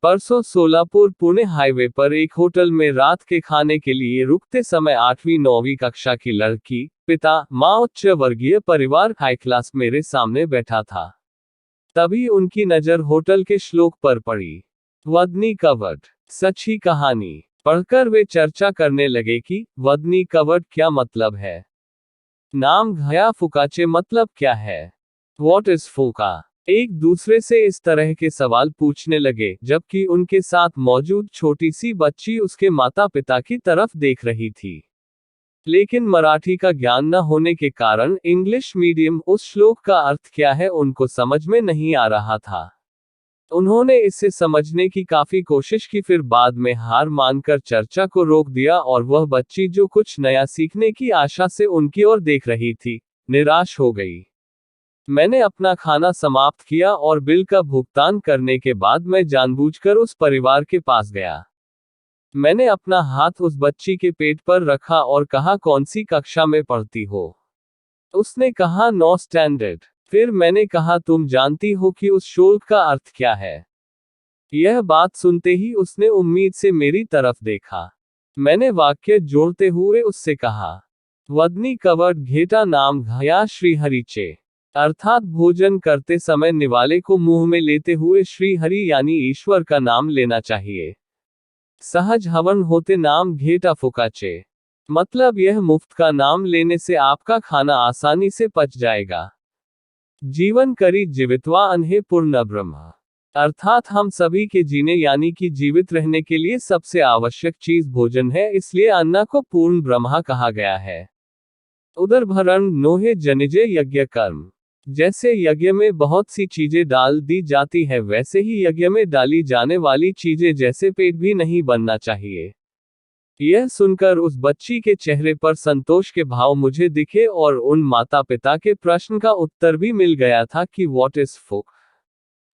परसों सोलापुर पुणे हाईवे पर एक होटल में रात के खाने के लिए रुकते समय 8वीं-9वीं कक्षा की लड़की, पिता, मां उच्च वर्गीय परिवार हाई क्लास मेरे सामने बैठा था। तभी उनकी नजर होटल के श्लोक पर पड़ी। वदनी कवट। सच्ची कहानी पढ़कर वे चर्चा करने लगे कि वदनी कवट क्या मतलब है। नाम घया फुकाचे मतलब क्या है। वॉट इज फूका। एक दूसरे से इस तरह के सवाल पूछने लगे, जबकि उनके साथ मौजूद छोटी सी बच्ची उसके माता पिता की तरफ देख रही थी। लेकिन मराठी का ज्ञान न होने के कारण इंग्लिश मीडियम उस श्लोक का अर्थ क्या है उनको समझ में नहीं आ रहा था। उन्होंने इसे समझने की काफी कोशिश की, फिर बाद में हार मानकर चर्चा को रोक दिया और वह बच्ची जो कुछ नया सीखने की आशा से उनकी ओर देख रही थी, निराश हो गई। मैंने अपना खाना समाप्त किया और बिल का भुगतान करने के बाद मैं जानबूझकर उस परिवार के पास गया। मैंने अपना हाथ उस बच्ची के पेट पर रखा और कहा, कौन सी कक्षा में पढ़ती हो। उसने कहा 9 स्टैंडर्ड। फिर मैंने कहा, तुम जानती हो कि उस श्लोक का अर्थ क्या है। यह बात सुनते ही उसने उम्मीद से मेरी तरफ देखा। मैंने वाक्य जोड़ते हुए उससे कहा, वदनी कवट घेटा नाम घया श्रीहरिचे। अर्थात भोजन करते समय निवाले को मुंह में लेते हुए श्रीहरि यानी ईश्वर का नाम लेना चाहिए। सहज हवन होते नाम घेटा फुकाचे। मतलब यह मुफ्त का नाम लेने से आपका खाना आसानी से पच जाएगा। जीवन करी जीवित्वा अन्हे पूर्ण ब्रह्म। अर्थात हम सभी के जीने यानी कि जीवित रहने के लिए सबसे आवश्यक चीज भोजन है, इसलिए अन्न को पूर्ण ब्रह्मा कहा गया है। उदर भरण नोहे जनिजे यज्ञ कर्म। जैसे यज्ञ में बहुत सी चीजें डाल दी जाती है, वैसे ही यज्ञ में डाली जाने वाली चीजें जैसे पेट भी नहीं बनना चाहिए। यह सुनकर उस बच्ची के चेहरे पर संतोष के भाव मुझे दिखे और उन माता पिता के प्रश्न का उत्तर भी मिल गया था कि व्हाट इज फूक।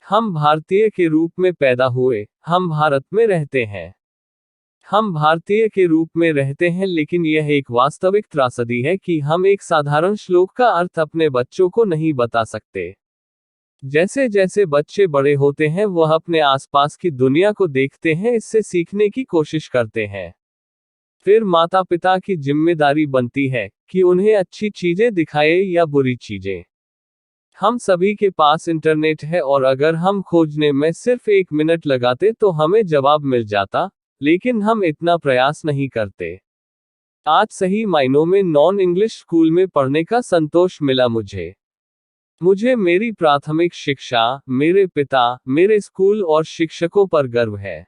हम भारतीय के रूप में पैदा हुए, हम भारत में रहते हैं। हम भारतीय के रूप में रहते हैं, लेकिन यह एक वास्तविक त्रासदी है कि हम एक साधारण श्लोक का अर्थ अपने बच्चों को नहीं बता सकते। जैसे जैसे बच्चे बड़े होते हैं वह अपने आसपास की दुनिया को देखते हैं, इससे सीखने की कोशिश करते हैं। फिर माता पिता की जिम्मेदारी बनती है कि उन्हें अच्छी चीजें दिखाए या बुरी चीजें। हम सभी के पास इंटरनेट है और अगर हम खोजने में सिर्फ 1 मिनट लगाते तो हमें जवाब मिल जाता, लेकिन हम इतना प्रयास नहीं करते। आज सही मायनों में नॉन इंग्लिश स्कूल में पढ़ने का संतोष मिला मुझे मेरी प्राथमिक शिक्षा, मेरे पिता, मेरे स्कूल और शिक्षकों पर गर्व है।